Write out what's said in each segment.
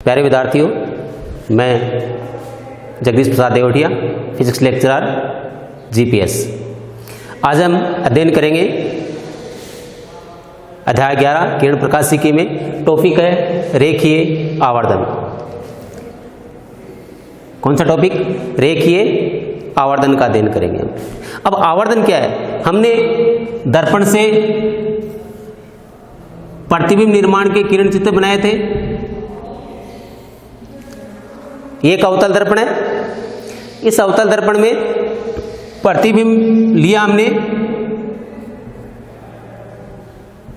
प्यारे विद्यार्थियों, मैं Jagdish Prasad देवटिया, physics lecturer GPS. आज हम अध्ययन करेंगे अध्याय 11 किरण प्रकाशिकी में। टॉपिक है रेखीय आवर्धन। कौन सा टॉपिक? रेखीय आवर्धन का अध्ययन करेंगे हम। अब आवर्धन क्या है? हमने दर्पण से प्रतिबिंब निर्माण के किरण चित्र बनाए थे। एक अवतल दर्पण है। इस अवतल दर्पण में प्रतिबिंब लिया हमने,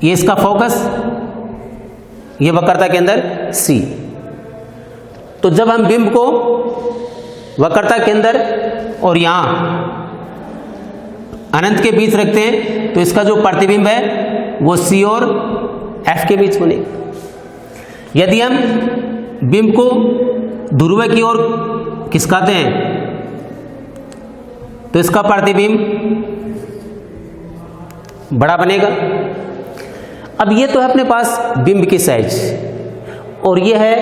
ये इसका फोकस, ये वक्रता के अंदर C। तो जब हम बिंब को वक्रता के अंदर और यहां अनंत के बीच रखते हैं तो इसका जो प्रतिबिंब है वो C और F के बीच बनेगा। यदि हम बिंब को ध्रुव की ओर खिसकाते हैं तो इसका प्रतिबिंब बड़ा बनेगा। अब ये तो है अपने पास बिंब की साइज और ये है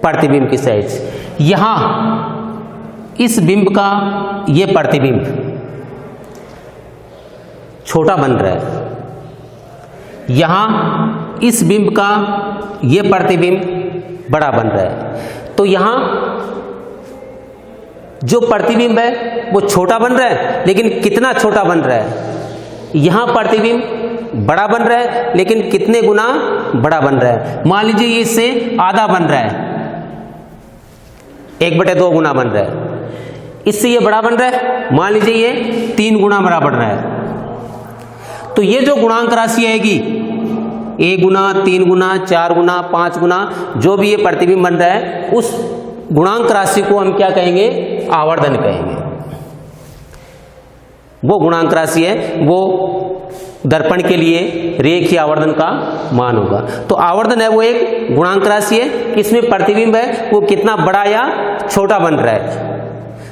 प्रतिबिंब की साइज। यहां इस बिंब का ये प्रतिबिंब छोटा बन रहा है, यहां इस बिंब का ये प्रतिबिंब बड़ा बन रहा है। तो यहां जो प्रतिबिंब है वो छोटा बन रहा है, लेकिन कितना छोटा बन रहा है? यहां प्रतिबिंब बड़ा बन रहा है, लेकिन कितने गुना बड़ा बन रहा है? मान लीजिए ये इससे आधा बन रहा है, 1/2 गुना बन रहा है। इससे ये बड़ा बन रहा है, मान लीजिए ये 3 गुना बड़ा बन रहा है। तो ये जो गुणांक राशि आएगी, 1 गुना, 3 गुना, 4 गुना, 5 गुना, जो भी ये प्रतिबिंब बन रहा है, उस गुणांक राशि को हम क्या कहेंगे? आवर्धन कहेंगे। वो गुणांक राशि है, वो दर्पण के लिए रेखीय आवर्धन का मान होगा। तो आवर्धन है वो एक गुणांक राशि है, इसमें प्रतिबिंब है वो कितना बड़ा या छोटा बन रहा है।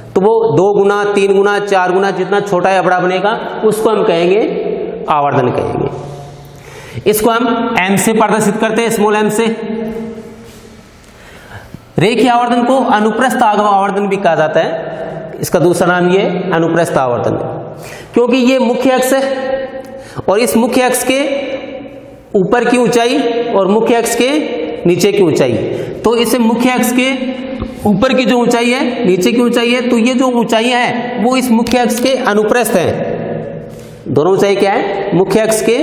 तो वो 2 गुना, 3 गुना, 4 गुना जितना छोटा या बड़ा बनेगा उसको हम कहेंगे आवर्धन कहेंगे। इसको हम m से प्रदर्शित करते हैं, स्मॉल m से। रेखीय आवर्धन को अनुप्रस्थ आवर्धन भी कहा जाता है। इसका दूसरा नाम ये अनुप्रस्थ आवर्धन है, क्योंकि ये मुख्य अक्ष है और इस मुख्य अक्ष के ऊपर की ऊंचाई और मुख्य अक्ष के नीचे की ऊंचाई, तो इसे मुख्य अक्ष के ऊपर की जो ऊंचाई है, नीचे की ऊंचाई है, तो ये जो ऊंचाइयां हैं वो इस मुख्य अक्ष के अनुप्रस्थ हैं। दोनों ऊंचाई क्या है? मुख्य अक्ष के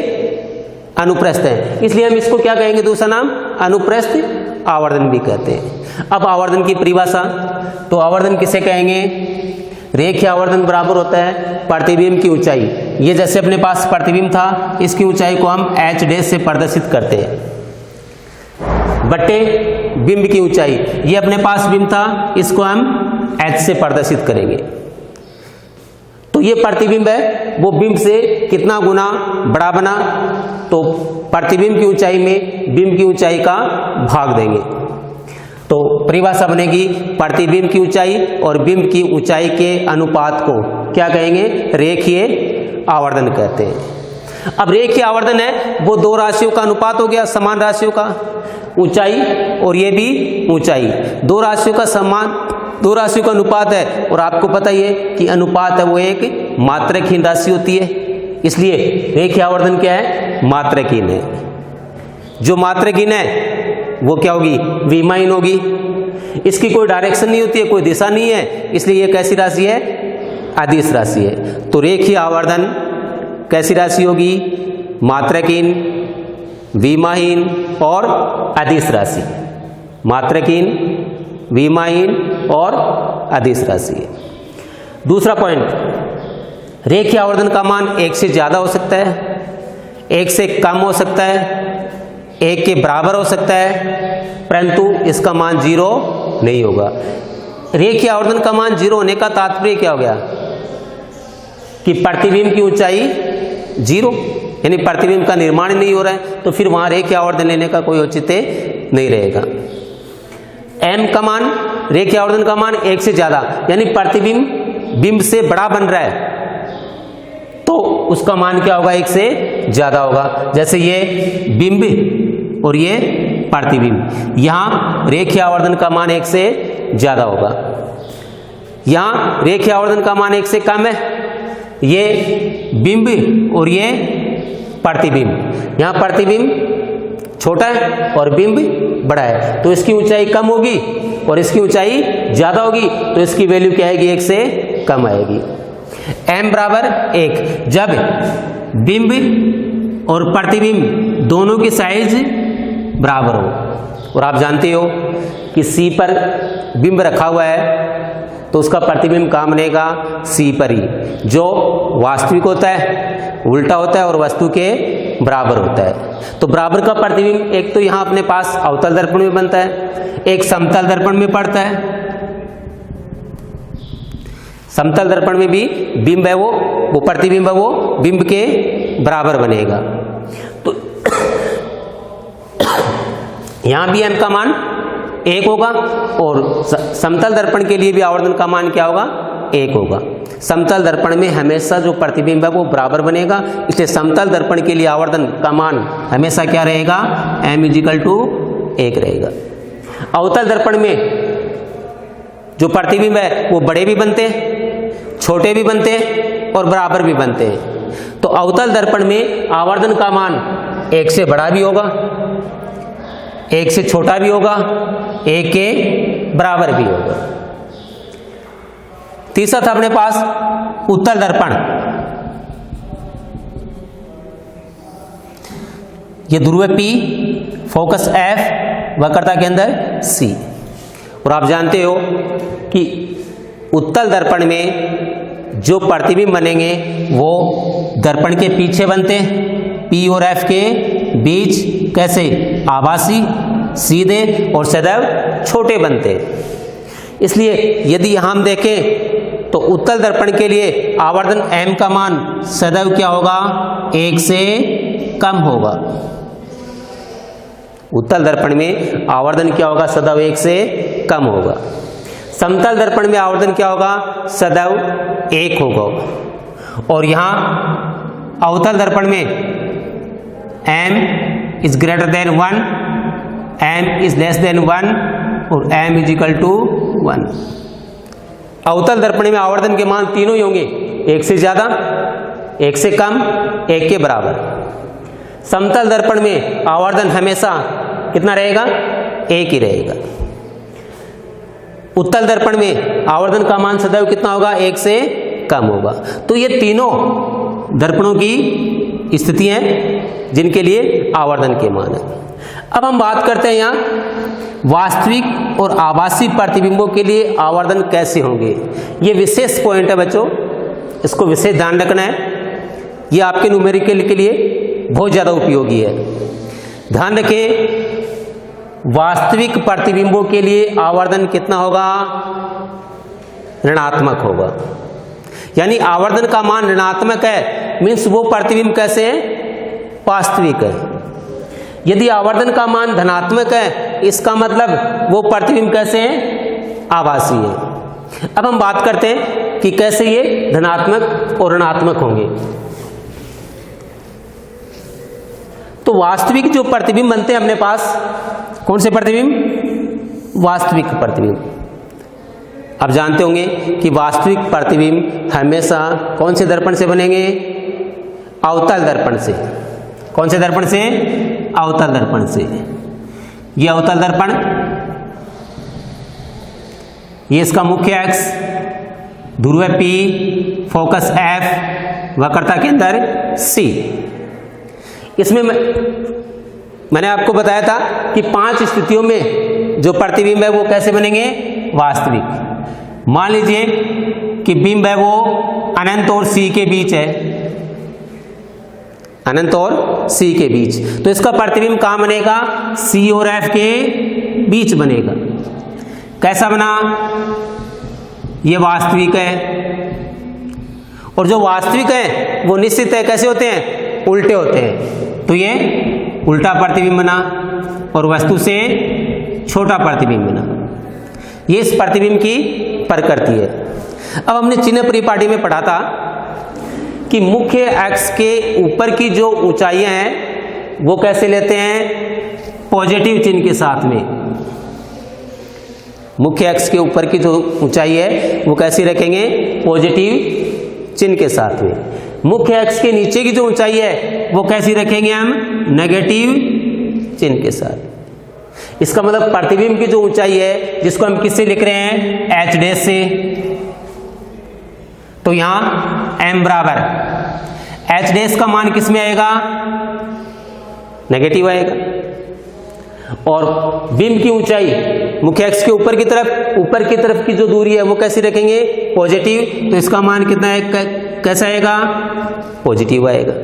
अनुप्रस्थ है, इसलिए हम इसको क्या कहेंगे? दूसरा नाम अनुप्रस्थ आवर्धन भी कहते हैं। अब आवर्धन की परिभाषा, तो आवर्धन किसे कहेंगे? रेखीय आवर्धन बराबर होता है प्रतिबिंब की ऊंचाई। ये जैसे अपने पास प्रतिबिंब था, इसकी ऊंचाई को हम h' से प्रदर्शित करते हैं, बट्टे बिंब की ऊंचाई। ये अपने पास बिंब था, इसको हम h से प्रदर्शित करेंगे। तो ये प्रतिबिंब है वो बिंब से कितना गुना बड़ा बना, तो प्रतिबिंब की ऊंचाई में बिंब की ऊंचाई का भाग देंगे। तो परिभाषा बनेगी प्रतिबिंब की ऊंचाई और बिंब की ऊंचाई के अनुपात को क्या कहेंगे? रेखीय आवर्धन कहते हैं। अब रेखीय आवर्धन है वो 2 राशियों का अनुपात हो गया, समान राशियों का, ऊंचाई और ये भी ऊंचाई, 2 राशियों का समान, 2 राशियों का अनुपात है। और आपको पता ही है कि अनुपात है वो एक मात्रकहीन राशि होती है, इसलिए रेखीय आवर्धन क्या है? मात्रकहीन है। जो मात्रकहीन है वो क्या होगी? विमाहीन होगी। इसकी कोई डायरेक्शन नहीं होती है, कोई दिशा नहीं है, इसलिए ये कैसी राशि है? अदिश राशि है। तो रेखीय आवर्धन कैसी राशि होगी? मात्रकहीन, विमाहीन और अदिश राशि। मात्रकहीन, विमाहीन और अदिश राशि है। दूसरा पॉइंट, रेखीय आवर्धन का मान 1 से ज्यादा हो सकता है, 1 से कम हो सकता है, 1 के बराबर हो सकता है, परंतु इसका मान 0 नहीं होगा। रेखीय आवर्धन का मान 0 होने का तात्पर्य क्या हो गया? कि प्रतिबिंब की ऊंचाई 0, यानी प्रतिबिंब का निर्माण नहीं हो रहा है, तो फिर वहां रेखीय आवर्धन लेने का कोई औचित्य नहीं रहेगा। m का मान, रेखीय आवर्धन का मान 1 से ज्यादा, यानी प्रतिबिंब बिंब से बड़ा बन रहा है, तो उसका मान क्या होगा? 1 से ज्यादा होगा। जैसे ये बिंब और ये प्रतिबिंब। यहाँ रेखीय आवर्धन का मान 1 से ज्यादा होगा, यहाँ रेखीय आवर्धन का मान 1 से कम है। ये बिंब और ये प्रतिबिंब, यहाँ प्रतिबिंब छोटा है और बिंब बड़ा है, तो इसकी ऊंचाई कम होगी और इसकी ऊंचाई ज्यादा होगी, तो इसकी वैल्यू क्या आएगी? 1 से कम आएगी। m बराबर 1 जब बिंब और प्रतिबिंब दोनों की साइज बराबर हो, और आप जानते हो कि C पर बिंब रखा हुआ है तो उसका प्रतिबिंब कहाँ बनेगा? C पर ही, जो वास्तविक होता है, उल्टा होता है और वस्तु के बराबर होता है। तो बराबर का प्रतिबिंब एक तो यहाँ अपने पास अवतल दर्पण में बनता है, एक समतल दर्पण में पड़ता है। समतल दर्पण में भी बिंब है वो प्रतिबिंब है वो बिंब के बराबर बनेगा। तो यहाँ भी m का मान 1 होगा और समतल दर्पण के लिए भी आवर्धन का मान क्या होगा? 1 होगा। समतल दर्पण में हमेशा जो प्रतिबिंब है वो बराबर बनेगा, इसलिए समतल दर्पण के लिए आवर्धन का मान हमेशा क्या रहेगा? m = 1 रहेगा। अवतल दर्पण में जो प्रतिबिंब है वो बड़े भी बनते हैं, छोटे भी बनते हैं और बराबर भी बनते हैं। तो अवतल दर्पण में आवर्धन का मान 1 से बड़ा भी होगा, 1 से छोटा भी होगा, 1 के बराबर भी होगा। तीसरा था अपने पास उत्तल दर्पण। ये ध्रुव P, फोकस F, वक्रता के अंदर C। और आप जानते हो कि उत्तल दर्पण में जो प्रतिबिंब बनेंगे वो दर्पण के पीछे बनते हैं, P और F के बीच। कैसे? आभासी, सीधे और सदैव छोटे बनते। इसलिए यदि हम देखें तो उत्तल दर्पण के लिए आवर्धन m का मान सदैव क्या होगा? 1 से कम होगा। उत्तल दर्पण में आवर्धन क्या होगा? सदैव 1 से कम होगा। समतल दर्पण में आवर्धन क्या होगा? सदैव 1 होगा। और यहाँ अवतल दर्पण में m is greater than 1, m is less than 1 और m is equal to 1। अवतल दर्पण में आवर्धन के मान तीनों ही होंगे, 1 से ज्यादा, 1 से कम, 1 के बराबर। समतल दर्पण में आवर्धन हमेशा कितना रहेगा? 1 ही रहेगा। उत्तल दर्पण में आवर्धन का मान सदैव कितना होगा? 1 से कम होगा। तो ये तीनों दर्पणों की स्थिति हैं जिनके लिए आवर्धन के मान है। अब हम बात करते हैं यहाँ वास्तविक और आभासी प्रतिबिंबों के लिए आवर्धन कैसे होंगे। ये विशेष पॉइंट है बच्चों, इसको विशेष ध्यान रखना है। ये आपके न्यूमेरिकल के लिए बहुत ज़्यादा उपयोगी है। ध्यान रखें, वास्तविक प्रतिबिंबों के लिए आवर्धन कितना होगा? ऋणात्मक होगा। यानी आवर्धन का मान ऋणात्मक है, मीन्स वो प्रतिबिंब कैसे है? वास्तविक है। यदि आवर्धन का मान धनात्मक है, इसका मतलब वो प्रतिबिंब कैसे है? आभासी है। अब हम बात करते हैं कि कैसे ये धनात्मक और ऋणात्मक होंगे। तो वास्तविक जो प्रतिबिंब बनते हैं अपने पास, कौन से प्रतिबिंब? वास्तविक प्रतिबिंब। आप जानते होंगे कि वास्तविक प्रतिबिंब हमेशा कौन से दर्पण से बनेंगे? अवतल दर्पण से। कौन से दर्पण से? अवतल दर्पण से। ये अवतल दर्पण, ये इसका मुख्य अक्ष, ध्रुव P, फोकस F, वक्रता के अंदर C। इसमें मैंने आपको बताया था कि 5 स्थितियों में जो प्रतिबिंब है वो कैसे बनेंगे? वास्तविक। मान लीजिए कि बिंब है वो अनंत और C के बीच है, अनंत और C के बीच, तो इसका प्रतिबिंब कहाँ बनेगा? C और F के बीच बनेगा। कैसा बना? ये वास्तविक है, और जो वास्तविक है वो निश्चित है कैसे होते हैं? उल्टे होते हैं। तो ये उल्टा प्रतिबिंब बना और वस्तु से छोटा प्रतिबिंब बना। ये इस प्रतिबिंब की प्रकृति है। अब हमने चिन्ह परिपाटी में पढ़ा था कि मुख्य अक्ष के ऊपर की जो ऊंचाइयां हैं वो कैसे लेते हैं? पॉजिटिव चिन्ह के साथ में। मुख्य अक्ष के ऊपर की जो ऊंचाई है वो कैसी रखेंगे? पॉजिटिव चिन्ह के साथ में। मुख्य अक्ष के नीचे की जो ऊंचाई है वो कैसी रखेंगे हम? नेगेटिव चिन्ह के साथ। इसका मतलब प्रतिबिंब की जो ऊंचाई है जिसको हम किससे लिख रहे हैं? एच डैश से। तो यहां एम बराबर एच डैश का मान किस में आएगा? नेगेटिव आएगा। और बिंब की ऊंचाई मुख्य अक्ष के ऊपर की तरफ की जो दूरी है वो कैसी रखेंगे? पॉजिटिव। तो इसका मान कितना है? कैसा आएगा? पॉजिटिव आएगा।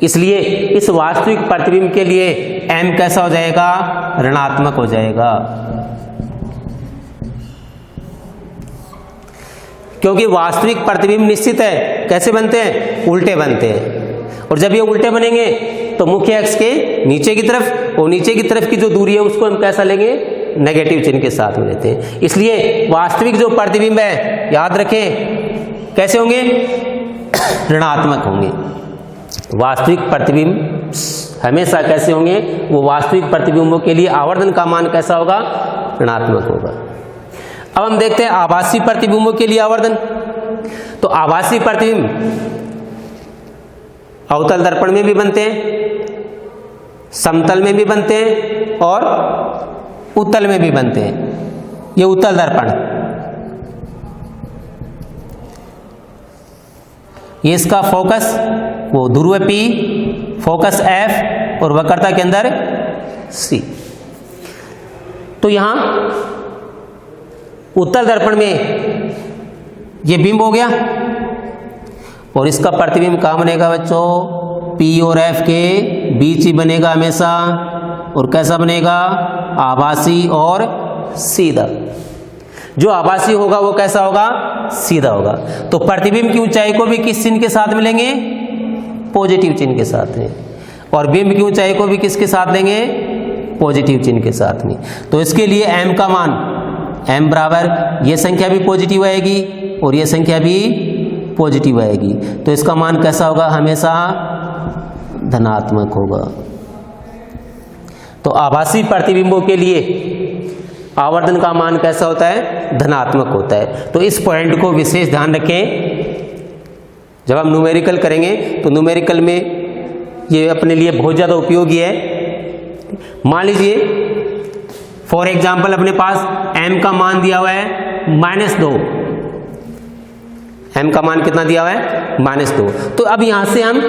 इसलिए इस वास्तविक प्रतिबिंब के लिए m कैसा हो जाएगा? ऋणात्मक हो जाएगा, क्योंकि वास्तविक प्रतिबिंब निश्चित है। कैसे बनते हैं? उल्टे बनते हैं। और जब ये उल्टे बनेंगे तो मुख्य अक्ष के नीचे की तरफ और नीचे की तरफ की जो दूरी है उसको हम कैसा लेंगे? नेगेटिव चिन्ह के साथ में लेते हैं। इसलिए वास्तविक जो प्रतिबिंब है याद रखें कैसे होंगे? ऋणात्मक होंगे। वास्तविक प्रतिबिंब हमेशा कैसे होंगे? वो वास्तविक प्रतिबिंबों के लिए आवर्धन का मान कैसा होगा? ऋणात्मक होगा। अब हम देखते हैं आभासी प्रतिबिंबों के लिए आवर्धन। तो आभासी प्रतिबिंब अवतल दर्पण में भी बनते हैं, समतल में भी बनते हैं और उत्तल में भी बनते हैं। ये उत्तल दर्पण, ये इसका फोकस वो ध्रुव P, फोकस F और वक्रता के अंदर C। तो यहां उत्तल दर्पण में ये बिंब हो गया और इसका प्रतिबिंब कहाँ बनेगा बच्चों? P और F के बीच ही बनेगा हमेशा। और कैसा बनेगा? आभासी और सीधा। जो आभासी होगा वो कैसा होगा? सीधा होगा। तो प्रतिबिंब की ऊंचाई को भी किस चिन्ह के साथ मिलेंगे? पॉजिटिव चिन्ह के साथ में। और बिंब की ऊंचाई को भी किसके साथ लेंगे? पॉजिटिव चिन्ह के साथ में। तो इसके लिए m का मान m बराबर ये संख्या भी पॉजिटिव आएगी और ये संख्या भी पॉजिटिव आएगी। तो इसका मान कैसा होगा? हमेशा धनात्मक होगा। तो आभासी प्रतिबिंबों के लिए आवर्धन का मान कैसा होता है? धनात्मक होता है। तो इस पॉइंट को विशेष ध्यान रखें। जब हम न्यूमेरिकल करेंगे तो न्यूमेरिकल में ये अपने लिए बहुत ज़्यादा उपयोगी है। मान लीजिए फॉर एग्जाम्पल अपने पास m का मान दिया हुआ है -2। m का मान कितना दिया हुआ है? -2। तो अब यहां से हम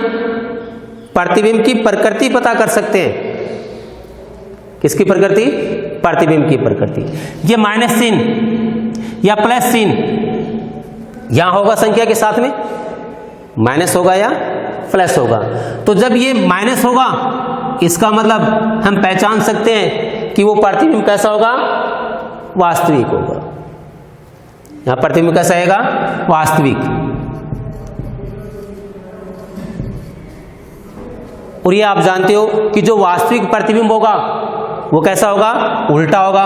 प्रतिबिंब की प्रकृति पता कर सकते हैं। किसकी प्रकृति? प्रतिबिंब की प्रकृति। ये माइनस चिन्ह या प्लस चिन्ह यहां होगा संख्या के साथ में, माइनस होगा या प्लस होगा। तो जब ये माइनस होगा इसका मतलब हम पहचान सकते हैं कि वो प्रतिबिंब कैसा होगा? वास्तविक होगा। यहां प्रतिबिंब कैसा आएगा? वास्तविक। और ये आप जानते हो कि जो वास्तविक प्रतिबिंब होगा वो कैसा होगा? उल्टा होगा।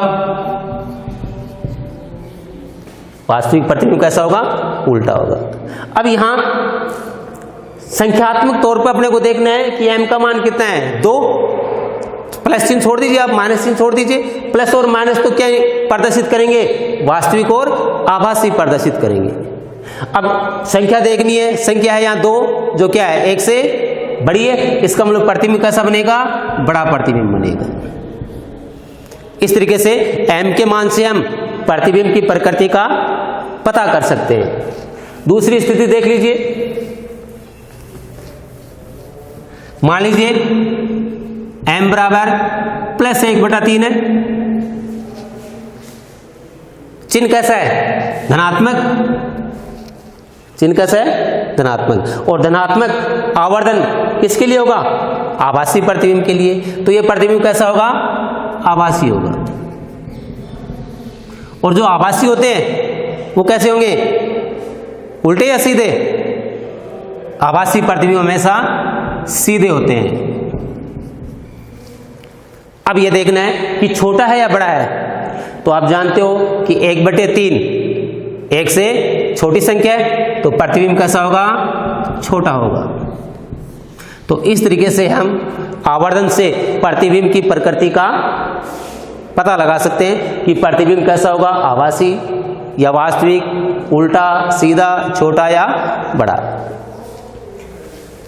वास्तविक प्रतिबिंब कैसा होगा? उल्टा होगा। अब यहां संख्यात्मक तौर पर अपने को देखना है कि m का मान कितना है? 2। प्लस चिन्ह छोड़ दीजिए, आप माइनस चिन्ह छोड़ दीजिए। प्लस और माइनस तो क्या प्रदर्शित करेंगे? वास्तविक और आभासी प्रदर्शित करेंगे। अब संख्या देखनी है, संख्या है यहाँ 2 जो क्या है? 1 से बड़ी है। इसका मतलब प्रतिबिंब कैसा बनेगा? बड़ा प्रतिबिंब बनेगा। इस तरीके से m के मान से हम प्रतिबिंब की प्रकृति का पता कर सकते हैं। दूसरी स्थिति देख लीजिए। मान लीजिए m बराबर +1/3 है। चिन्ह कैसा है? धनात्मक। चिन्ह कैसा है? धनात्मक। और धनात्मक आवर्धन किसके लिए होगा? आभासी प्रतिबिंब के लिए। तो यह प्रतिबिंब कैसा होगा? आभासी होगा। और जो आभासी होते हैं वो कैसे होंगे? उल्टे या सीधे? आभासी प्रतिबिंब हमेशा सीधे होते हैं। अब यह देखना है कि छोटा है या बड़ा है। तो आप जानते हो कि 1/3 1 से छोटी संख्या है तो प्रतिबिंब कैसा होगा? छोटा होगा। तो इस तरीके से हम आवर्धन से प्रतिबिंब की प्रकृति का पता लगा सकते हैं कि प्रतिबिंब कैसा होगा, आभासी या वास्तविक, उल्टा, सीधा, छोटा या बड़ा।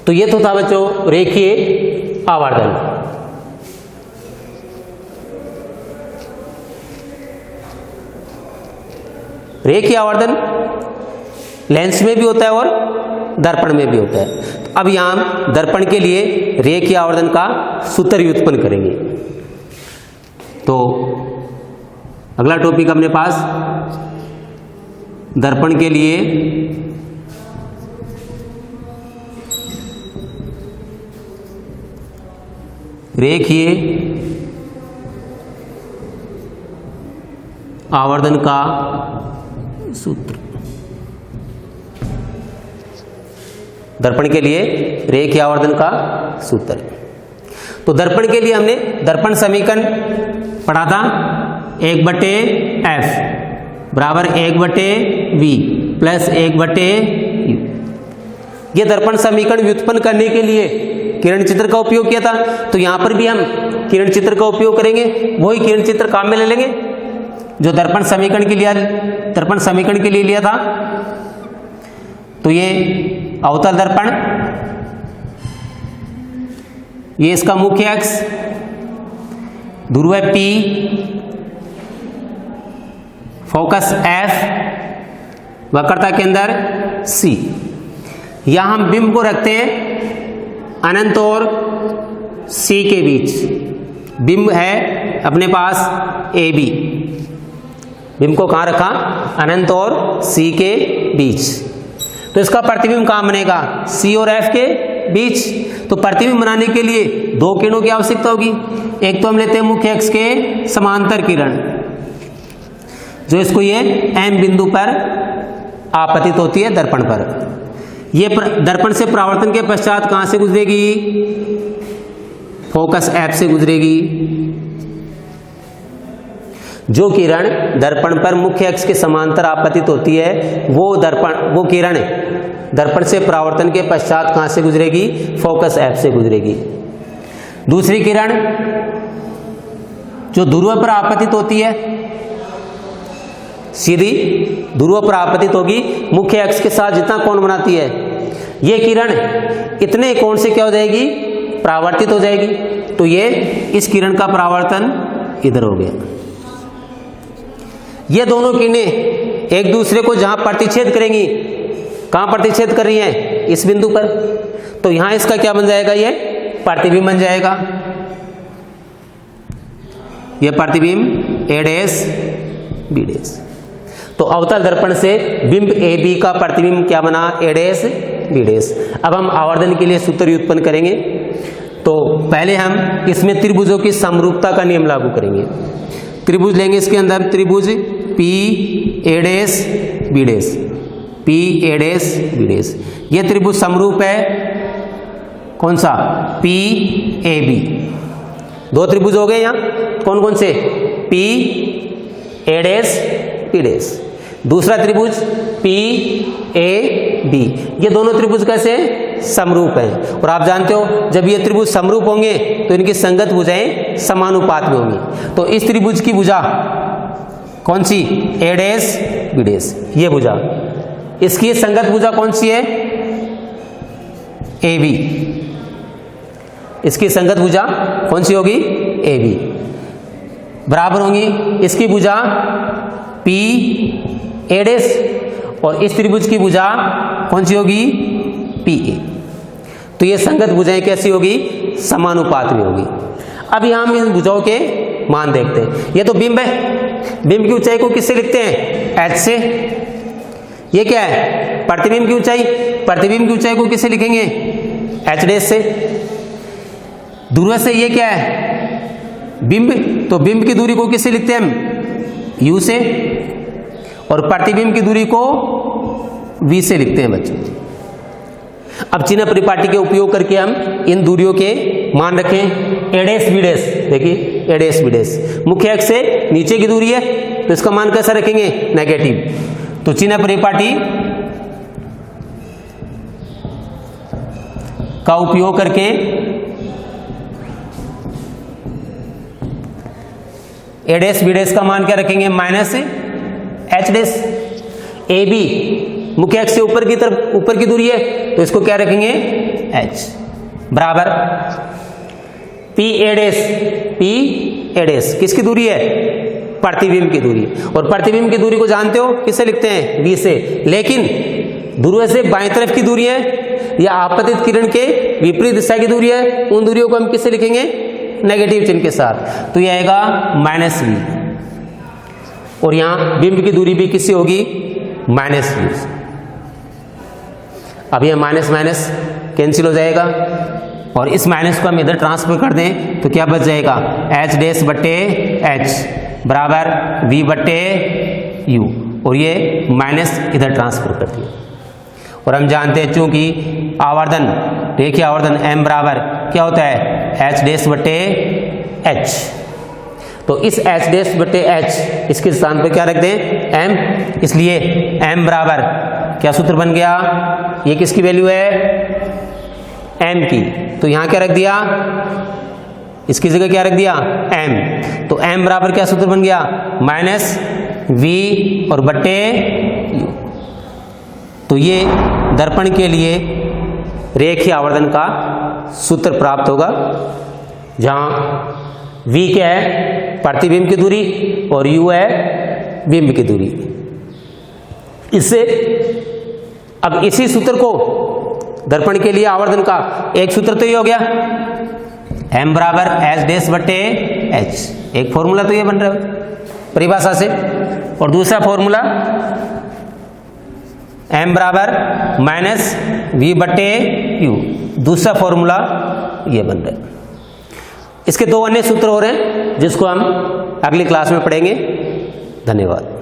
तो ये तो था बच्चों रेखीय आवर्धन। रेखीय आवर्धन लेंस में भी होता है और दर्पण में भी होता है। तो अब यहां दर्पण के लिए रेखीय आवर्धन का सूत्र व्युत्पन्न करेंगे। तो अगला टॉपिक अपने पास दर्पण के लिए रेखीय आवर्धन का सूत्र। दर्पण के लिए रेखीय आवर्धन का सूत्र। तो दर्पण के लिए हमने दर्पण समीकरण पढ़ा था, 1/f बराबर 1/v प्लस 1/u। ये दर्पण समीकरण व्युत्पन्न करने के लिए किरण चित्र का उपयोग किया था। तो यहां पर भी हम किरण चित्र का उपयोग करेंगे, वही किरण चित्र काम में ले लेंगे जो दर्पण समीकरण के लिए लिया था। तो ये अवतल दर्पण, ये इसका मुख्य अक्ष, ध्रुव P, फोकस F, वक्रता केंद्र C। यहां हम बिंब को रखते हैं अनंत और C के बीच। बिंब है अपने पास AB, बिंब को कहां रखा, अनंत और C के बीच। तो इसका प्रतिबिंब कहां बनेगा, C और F के बीच। तो प्रतिबिंब बनाने के लिए दो किरणों की आवश्यकता होगी। एक तो हम लेते हैं मुख्य अक्ष के समांतर किरण, जो इसको ये M बिंदु पर आपतित होती है दर्पण पर। ये दर्पण से परावर्तन के पश्चात कहां से गुजरेगी, फोकस F से गुजरेगी। जो किरण दर्पण पर मुख्य अक्ष के समांतर आपतित होती है वो किरण दर्पण से परावर्तन के पश्चात कहां से गुजरेगी, फोकस F से गुजरेगी। दूसरी किरण जो ध्रुव पर आपतित होती है, सीधी ध्रुव पर आपतित होगी, मुख्य अक्ष के साथ जितना कोण बनाती है, ये किरण इतने कोण से क्या हो जाएगी, परावर्तित हो जाएगी। तो ये इस किरण का परावर्तन इधर हो गया। ये दोनों किरणें एक दूसरे को जहां प्रतिच्छेद करेंगी, कहां प्रतिच्छेद कर रही हैं, इस बिंदु पर। तो यहां इसका क्या बन जाएगा, ये प्रतिबिंब बन जाएगा। ये प्रतिबिंब A डैश B डैश। तो अवतल दर्पण से बिंब AB का प्रतिबिंब क्या बना, A डैश B डैश। अब हम आवर्धन के लिए सूत्र उत्पन्न करेंगे। तो पहले हम इसमें त्रिभुजों की समरूपता का नियम लागू करेंगे। त्रिभुज लेंगे, इसके अंदर त्रिभुज P A dash B dash, P A dash B dash. ये त्रिभुज समरूप है, कौन सा, P A B। दो त्रिभुज हो गए यहाँ, कौन कौन से, P A dash B dash. दूसरा त्रिभुज P A B। ये दोनों त्रिभुज कैसे, समरूप हैं। और आप जानते हो जब ये त्रिभुज समरूप होंगे तो इनकी संगत भुजाएं समानुपात में होंगी। तो इस त्रिभुज की भुजा कौन सी, A डैश B डैश, ये भुजा। इसकी संगत भुजा कौन सी है, AB। इसकी संगत भुजा कौन सी होगी, AB। बराबर होंगी इसकी भुजा P A डैश, और इस त्रिभुज की भुजा कौन सी होगी, PA। तो ये संगत भुजाएं कैसी होगी, समानुपात में होगी। अब यहां हम इन भुजाओं के मान देखते हैं। ये तो बिंब है, बिंब की ऊंचाई को किससे लिखते हैं, H से। ये क्या है, प्रतिबिंब की ऊंचाई, प्रतिबिंब की ऊंचाई को किससे लिखेंगे, H डैश से। ध्रुव से ये क्या है, बिंब, तो बिंब की दूरी को किससे लिखते हैं हम, U से। और प्रतिबिंब की दूरी को V से लिखते हैं बच्चों। अब चिन्ह परिपाटी के उपयोग करके हम इन दूरियों के मान रखें। A डैश B डैश, देखिए A डैश B डैश मुख्य अक्ष से नीचे की दूरी है, तो इसका मान कैसा रखेंगे, नेगेटिव। तो चिन्ह परिपाटी का उपयोग करके ए डैश बी डैश का मान क्या रखेंगे, minus h dash. A b मुख्य अक्ष से ऊपर की तरफ, ऊपर की दूरी है तो इसको क्या रखेंगे, एच, बराबर P A dash, P A dash किसकी दूरी है, प्रतिबिंब की दूरी। और प्रतिबिंब की दूरी को जानते हो किससे लिखते हैं, बी से। लेकिन ध्रुव से बाएं तरफ की दूरी है या आपतित किरण के विपरीत दिशा की दूरी है, उन दूरियों को हम किससे लिखेंगे, नेगेटिव चिन्ह के साथ। तो यह आएगा माइनस वी। और यहां बिंब की दूरी भी किससे होगी, माइनस वी। अब यह माइनस माइनस कैंसिल हो जाएगा और इस माइनस को हम इधर ट्रांसफर कर दें तो क्या बच जाएगा, एच डैश बट्टे एच बराबर वी बट्टे यू। और ये माइनस इधर ट्रांसफर कर दिया। और हम जानते हैं चूंकि आवर्धन, रेखीय आवर्धन m बराबर क्या होता है, एच डैश बट्टे एच। तो इस एच डैश बट्टे एच इसके स्थान पर क्या रख दें, m। इसलिए m बराबर क्या सूत्र बन गया, ये किसकी वैल्यू है, m की। तो यहां क्या रख दिया, इसकी जगह क्या रख दिया, m। तो m बराबर क्या सूत्र बन गया, माइनस v और बट्टे u। तो ये दर्पण के लिए रेखीय आवर्धन का सूत्र प्राप्त होगा, जहां v क्या है, प्रतिबिंब की दूरी, और u है बिंब की दूरी। इससे अब इसी सूत्र को दर्पण के लिए आवर्धन का एक सूत्र तो ये हो गया, m बराबर एच डैश बट्टे एच, एक फॉर्मूला तो ये बन रहा है परिभाषा से। और दूसरा फॉर्मूला m बराबर माइनस वी बट्टे यू, दूसरा फॉर्मूला ये बन रहा है। इसके दो अन्य सूत्र हो रहे हैं जिसको हम अगली क्लास में पढ़ेंगे। धन्यवाद।